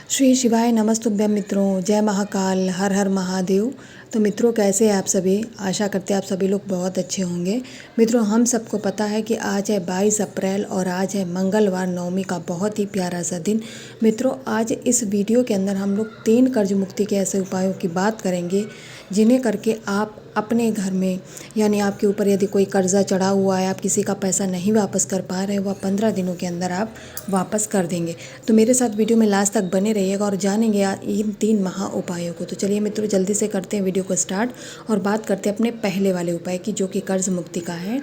श्री शिवाय नमस्तुभ्यं मित्रों, जय महाकाल, हर हर महादेव। तो मित्रों, कैसे हैं आप सभी? आशा करते हैं आप सभी लोग बहुत अच्छे होंगे। मित्रों, हम सबको पता है कि आज है 22 अप्रैल और आज है मंगलवार, नवमी का बहुत ही प्यारा सा दिन। मित्रों, आज इस वीडियो के अंदर हम लोग 3 कर्ज मुक्ति के ऐसे उपायों की बात करेंगे जिन्हें करके आप अपने घर में, यानी आपके ऊपर यदि कोई कर्जा चढ़ा हुआ है, आप किसी का पैसा नहीं वापस कर पा रहे, वह 15 दिनों के अंदर आप वापस कर देंगे। तो मेरे साथ वीडियो में लास्ट तक बने रहिएगा और जानेंगे इन 3 महा उपायों को। तो चलिए मित्रों, जल्दी से करते हैं वीडियो को स्टार्ट और बात करते हैं अपने पहले वाले उपाय की, जो कि कर्ज मुक्ति का है।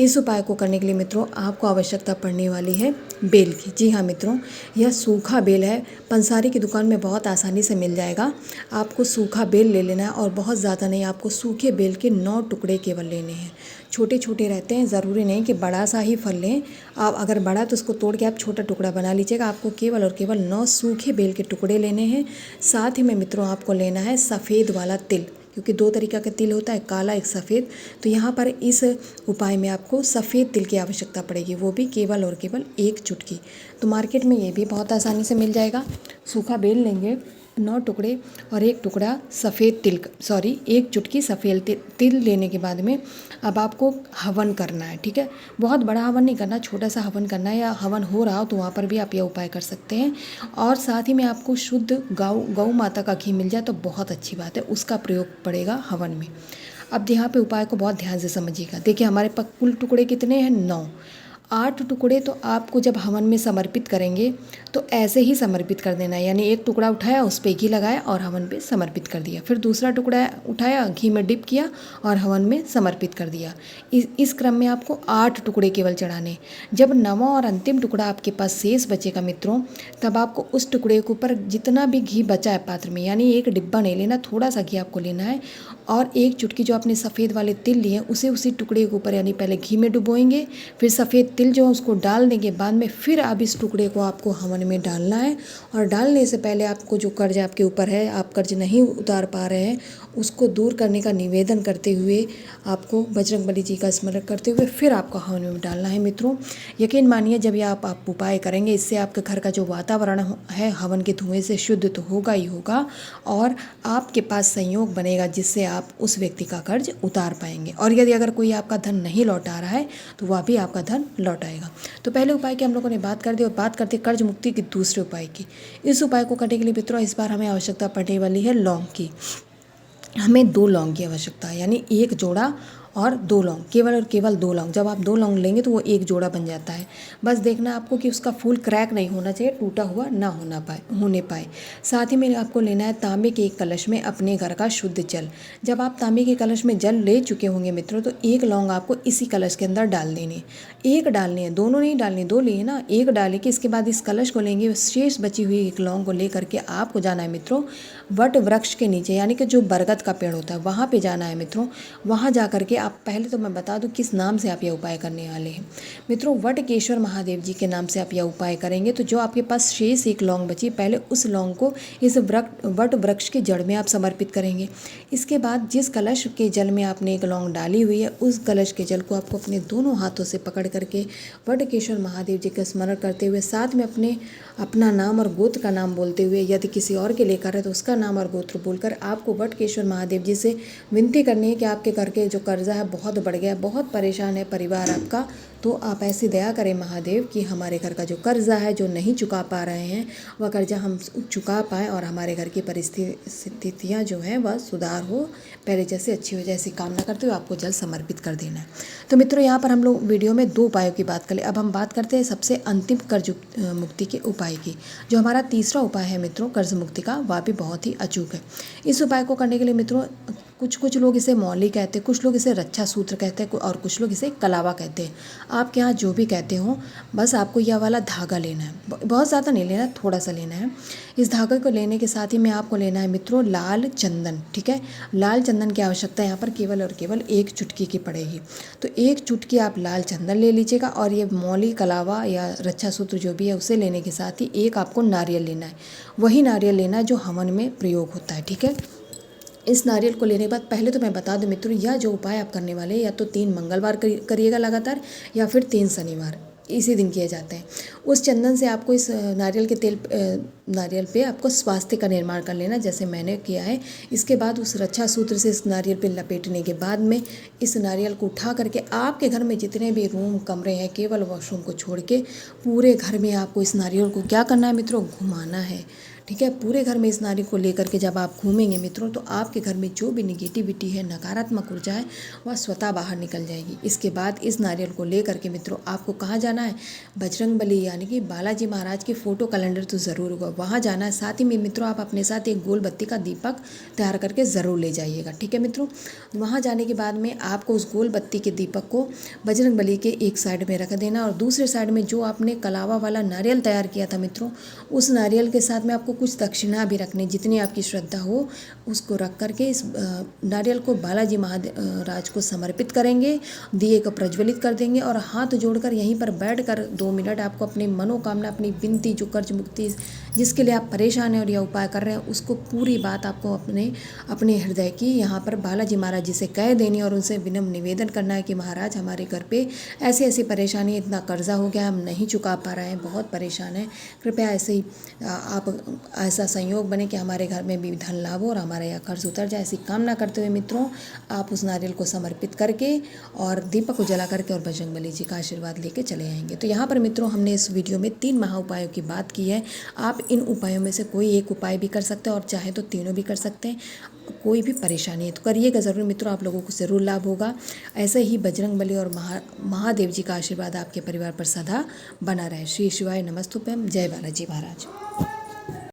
इस उपाय को करने के लिए मित्रों आपको आवश्यकता पड़ने वाली है बेल की। जी हाँ मित्रों, यह सूखा बेल है, पंसारी की दुकान में बहुत आसानी से मिल जाएगा। आपको सूखा बेल ले लेना है और बहुत ज़्यादा नहीं, आपको सूखे बेल के 9 टुकड़े केवल लेने हैं। छोटे छोटे रहते हैं, ज़रूरी नहीं कि बड़ा सा ही फल लें। आप अगर बड़ा तो उसको तोड़ के आप छोटा टुकड़ा बना लीजिएगा। आपको केवल और केवल 9 सूखे बेल के टुकड़े लेने हैं। साथ ही में मित्रों आपको लेना है सफ़ेद वाला तिल, क्योंकि 2 तरीक़ा का तिल होता है, काला एक सफ़ेद। तो यहाँ पर इस उपाय में आपको सफ़ेद तिल की आवश्यकता पड़ेगी, वो भी केवल और केवल 1 चुटकी। तो मार्केट में ये भी बहुत आसानी से मिल जाएगा। सूखा बेल लेंगे 9 टुकड़े और 1 टुकड़ा सफ़ेद तिल, 1 चुटकी सफ़ेद तिल लेने के बाद में अब आपको हवन करना है। ठीक है, बहुत बड़ा हवन नहीं करना, छोटा सा हवन करना है। या हवन हो रहा हो तो वहाँ पर भी आप यह उपाय कर सकते हैं। और साथ ही में आपको शुद्ध गौ माता का घी मिल जाए तो बहुत अच्छी बात है, उसका प्रयोग पड़ेगा हवन में। अब यहाँ पे उपाय को बहुत ध्यान से समझिएगा। देखिए, हमारे पास कुल टुकड़े कितने हैं? 9। 8 टुकड़े तो आपको जब हवन में समर्पित करेंगे तो ऐसे ही समर्पित कर देना है, यानी 1 टुकड़ा उठाया, उस पे घी लगाया और हवन पे समर्पित कर दिया। फिर दूसरा टुकड़ा उठाया, घी में डिप किया और हवन में समर्पित कर दिया। इस क्रम में आपको 8 टुकड़े केवल चढ़ाने। जब 9वां और अंतिम टुकड़ा आपके पास शेष बचेगा मित्रों, तब आपको उस टुकड़े के ऊपर जितना भी घी बचा है पात्र में, यानी 1 डिब्बा नहीं लेना, थोड़ा सा घी आपको लेना है और 1 चुटकी जो आपने सफ़ेद वाले तिल लिए उसे उसी टुकड़े के ऊपर, यानी पहले घी में डुबोएंगे, फिर सफ़ेद तिल जो है उसको डाल देंगे। बाद में फिर अब इस टुकड़े को आपको हवन में डालना है। और डालने से पहले आपको जो कर्ज आपके ऊपर है, आप कर्ज नहीं उतार पा रहे हैं, उसको दूर करने का निवेदन करते हुए, आपको बजरंगबली जी का स्मरण करते हुए फिर आपको हवन में डालना है। मित्रों, यकीन मानिए, जब ये आप उपाय करेंगे, इससे आपके घर का जो वातावरण है हवन के धुएं से शुद्ध तो होगा ही होगा, और आपके पास संयोग बनेगा जिससे आप उस व्यक्ति का कर्ज उतार पाएंगे। और यदि अगर कोई आपका धन नहीं लौटा रहा है तो वह भी आपका धन लौटाएगा। तो पहले उपाय की हम लोगों ने बात कर दी और बात करते कर्ज मुक्ति की दूसरे उपाय की। इस उपाय को करने के लिए मित्रों इस बार हमें आवश्यकता पड़ने वाली है लौंग की। हमें 2 लौंग की आवश्यकता है, यानी 1 जोड़ा और 2 लौंग, केवल और केवल 2 लौंग। जब आप 2 लौंग लेंगे तो वो 1 जोड़ा बन जाता है। बस देखना आपको कि उसका फूल क्रैक नहीं होना चाहिए, टूटा हुआ ना होने पाए। साथ ही में आपको लेना है तांबे के एक कलश में अपने घर का शुद्ध जल। जब आप तांबे के कलश में जल ले चुके होंगे मित्रों, तो 1 लौंग आपको इसी कलश के अंदर डाल देने। 1 डालने हैं, दोनों नहीं डालने, 2 लिए ना, 1 डाले कि इसके बाद इस कलश को लेंगे, शेष बची हुई 1 लौंग को लेकर के आपको जाना है मित्रों वट वृक्ष के नीचे, यानी कि जो बरगद का पेड़ होता है वहाँ पे जाना है मित्रों। वहाँ जा करके आप, पहले तो मैं बता दूँ किस नाम से आप यह उपाय करने वाले हैं। मित्रों, वटकेश्वर महादेव जी के नाम से आप यह उपाय करेंगे। तो जो आपके पास शेष 1 लौंग बची, पहले उस लौंग को इस वट वृक्ष के जड़ में आप समर्पित करेंगे। इसके बाद जिस कलश के जल में आपने 1 लौंग डाली हुई है, उस कलश के जल को आपको अपने दोनों हाथों से पकड़ करके वटकेश्वर महादेव जी का स्मरण करते हुए, साथ में अपना नाम और गोत्र का नाम बोलते हुए, यदि किसी और के लेकर है तो उसका नाम और गोत्र बोलकर आपको वटकेश्वर महादेव जी से विनती करनी है कि आपके घर के जो कर्जा है बहुत बढ़ गया है, बहुत परेशान है परिवार आपका, तो आप ऐसी दया करें महादेव कि हमारे घर का जो कर्जा है, जो नहीं चुका पा रहे हैं, वह कर्जा हम चुका पाएँ और हमारे घर की परिस्थितियाँ जो हैं वह सुधार हो, पहले जैसे अच्छी हो जाए, ऐसी कामना करते हुए आपको जल समर्पित कर देना है। तो मित्रों, यहाँ पर हम लोग वीडियो में 2 उपायों की बात करें। अब हम बात करते हैं सबसे अंतिम कर्ज मुक्ति के उपाय की। जो हमारा तीसरा उपाय है मित्रों कर्ज मुक्ति का, वह भी बहुत ही अचूक है। इस उपाय को करने के लिए मित्रों कुछ लोग इसे मौली कहते हैं, कुछ लोग इसे रक्षा सूत्र कहते हैं और कुछ लोग इसे कलावा कहते हैं। आपके यहाँ जो भी कहते हो, बस आपको यह वाला धागा लेना है, बहुत ज़्यादा नहीं लेना, थोड़ा सा लेना है। इस धागे को लेने के साथ ही में आपको लेना है मित्रों लाल चंदन। ठीक है, लाल चंदन की आवश्यकता यहाँ पर केवल और केवल 1 चुटकी की पड़ेगी। तो 1 चुटकी आप लाल चंदन ले लीजिएगा और ये मौली, कलावा या रक्षा सूत्र जो भी है उसे लेने के साथ ही 1 आपको नारियल लेना है। वही नारियल लेना है जो हवन में प्रयोग होता है। ठीक है, इस नारियल को लेने के बाद पहले तो मैं बता दूं मित्रों, यह जो उपाय आप करने वाले हैं, या तो 3 मंगलवार करिएगा लगातार, या फिर 3 शनिवार। इसी दिन किए जाते हैं। उस चंदन से आपको इस नारियल के तेल नारियल पे आपको स्वास्थ्य का निर्माण कर लेना, जैसे मैंने किया है। इसके बाद उस रक्षा सूत्र से इस नारियल पे लपेटने के बाद में इस नारियल को उठा करके आपके घर में जितने भी रूम कमरे हैं, केवल वॉशरूम को छोड़ के पूरे घर में आपको इस नारियल को क्या करना है मित्रों, घुमाना है। ठीक है, पूरे घर में इस नारियल को लेकर के जब आप घूमेंगे मित्रों, तो आपके घर में जो भी निगेटिविटी है, नकारात्मक ऊर्जा है, वह स्वतः बाहर निकल जाएगी। इसके बाद इस नारियल को लेकर के मित्रों आपको कहाँ जाना है, बजरंगबली यानी कि बालाजी महाराज के फोटो कैलेंडर तो ज़रूर होगा, वहाँ जाना है। साथ ही में मित्रों आप अपने साथ एक गोल बत्ती का दीपक तैयार करके ज़रूर ले जाइएगा। ठीक है मित्रों, वहाँ जाने के बाद में आपको उस गोल बत्ती के दीपक को बजरंगबली के एक साइड में रख देना, और दूसरे साइड में जो आपने कलावा वाला नारियल तैयार किया था मित्रों, उस नारियल के साथ में आपको कुछ दक्षिणा भी रखनी, जितनी आपकी श्रद्धा हो उसको रख करके इस नारियल को बालाजी महाराज को समर्पित करेंगे, दिए को प्रज्वलित कर देंगे, और हाथ जोड़कर यहीं पर बैठकर 2 मिनट आपको अपनी मनोकामना, अपनी विनती, जो कर्ज मुक्ति जिसके लिए आप परेशान हैं और यह उपाय कर रहे हैं, उसको पूरी बात आपको अपने हृदय की यहाँ पर बालाजी महाराज जी से कह देनी, और उनसे विनम्र निवेदन करना है कि महाराज हमारे घर पे ऐसी ऐसी परेशानी, इतना कर्जा हो गया, हम नहीं चुका पा रहे हैं, बहुत परेशान हैं, कृपया ऐसे ही आप ऐसा संयोग बने कि हमारे घर में भी धन लाभ हो और हमारा यह कर्ज उतर जाए। ऐसी कामना करते हुए मित्रों आप उस नारियल को समर्पित करके और दीपक को जला करके और बजरंगबली जी का आशीर्वाद लेके चले आएंगे। तो यहाँ पर मित्रों हमने इस वीडियो में 3 महा उपायों की बात की है। आप इन उपायों में से कोई एक उपाय भी कर सकते हैं, और चाहे तो तीनों भी कर सकते हैं। कोई भी परेशानी है तो करिएगा ज़रूर मित्रों, आप लोगों को ज़रूर लाभ होगा। ऐसे ही बजरंगबली और महादेव जी का आशीर्वाद आपके परिवार पर सदा बना रहे। श्री शिवाय नमस्तुभ्यम। जय बालाजी महाराज।